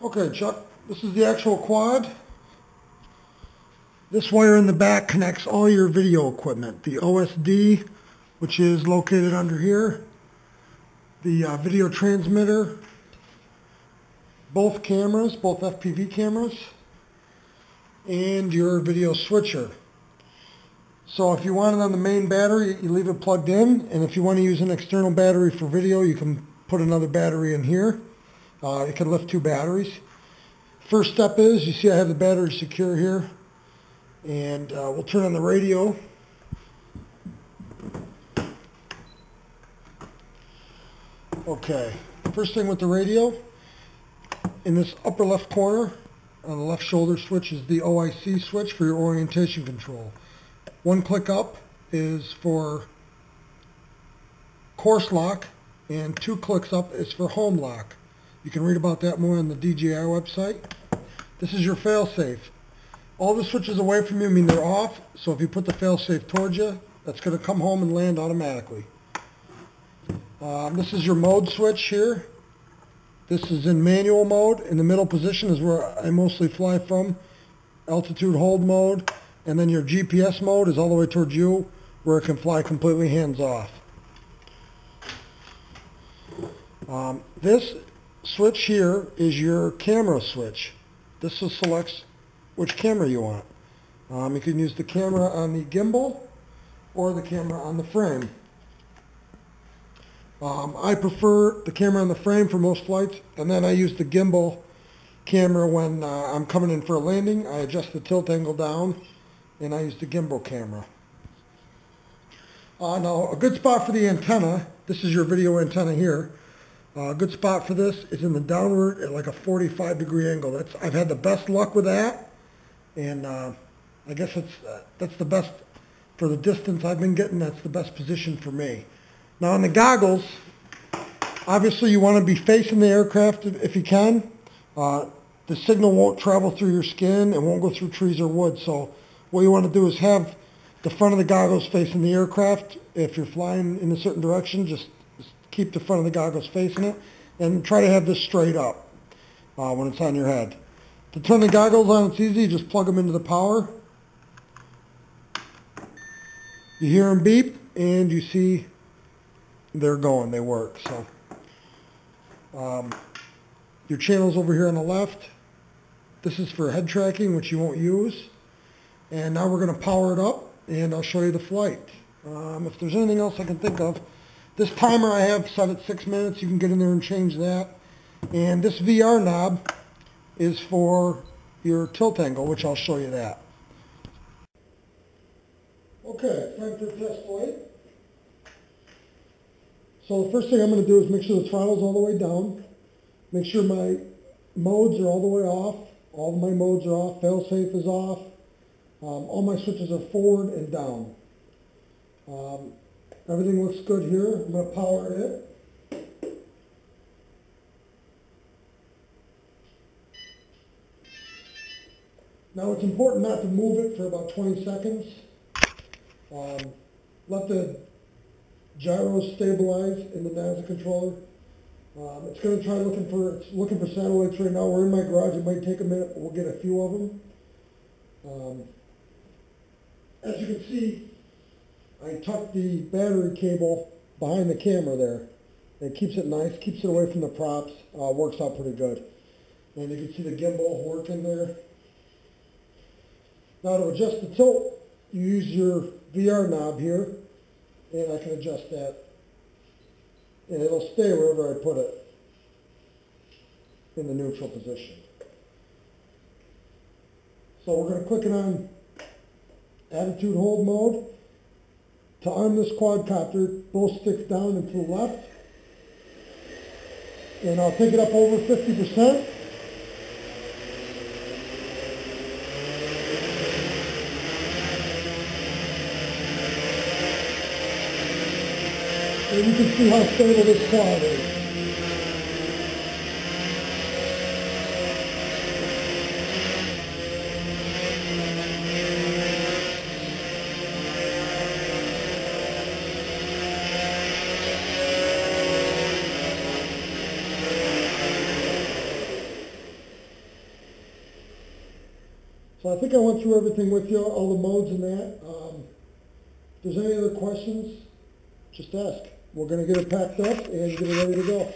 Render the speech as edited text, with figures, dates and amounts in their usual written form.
Okay, Chuck, this is the actual quad. This wire in the back connects all your video equipment. The OSD, which is located under here, the video transmitter, both cameras, both FPV cameras, and your video switcher. So if you want it on the main battery, you leave it plugged in, and if you want to use an external battery for video, you can put another battery in here. It can lift 2 batteries. First step is, you see I have the battery secure here, and we'll turn on the radio. Okay, first thing with the radio, in this upper left corner, on the left shoulder switch, is the OIC switch for your orientation control. 1 click up is for course lock, and 2 clicks up is for home lock. You can read about that more on the DJI website. This is your fail-safe. All the switches away from you mean they're off, so if you put the fail-safe towards you, that's going to come home and land automatically. This is your mode switch here. This is in manual mode. In the middle position is where I mostly fly from. Altitude hold mode. And then your GPS mode is all the way towards you, where it can fly completely hands-off. This switch here is your camera switch. This selects which camera you want. You can use the camera on the gimbal or the camera on the frame. I prefer the camera on the frame for most flights, and then I use the gimbal camera when I'm coming in for a landing. I adjust the tilt angle down, and I use the gimbal camera. Now, a good spot for the antenna, this is your video antenna here. A good spot for this is in the downward at like a 45-degree angle. I've had the best luck with that, and I guess that's the best for the distance I've been getting. That's the best position for me. Now on the goggles, obviously you want to be facing the aircraft if you can. The signal won't travel through your skin and won't go through trees or wood. So what you want to do is have the front of the goggles facing the aircraft. If you're flying in a certain direction, just keep the front of the goggles facing it, and try to have this straight up when it's on your head. To turn the goggles on, it's easy. Just plug them into the power. You hear them beep, and you see they're going. They work. So your channel's over here on the left. This is for head tracking, which you won't use. And now we're going to power it up, and I'll show you the flight. If there's anything else I can think of, this timer I have set at 6 minutes. You can get in there and change that. And this VR knob is for your tilt angle, which I'll show you that. Okay, time for a test flight. So the first thing I'm going to do is make sure the throttle's all the way down. Make sure my modes are all the way off. All of my modes are off. Fail-safe is off. All my switches are forward and down. Everything looks good here. I'm going to power it. Now it's important not to move it for about 20 seconds. Let the gyros stabilize in the NASA controller. It's going to try looking for satellites right now. We're in my garage. It might take a minute, but we'll get a few of them. As you can see, I tucked the battery cable behind the camera there. It keeps it nice, keeps it away from the props, works out pretty good. And you can see the gimbal working there. Now to adjust the tilt, you use your VR knob here, and I can adjust that. And it'll stay wherever I put it in the neutral position. So we're going to click it on attitude hold mode. To arm this quadcopter, both sticks down and to the left. And I'll take it up over 50%. And you can see how stable this quad is. So I think I went through everything with you, all the modes and that. If there's any other questions, just ask. We're going to get it packed up and get it ready to go.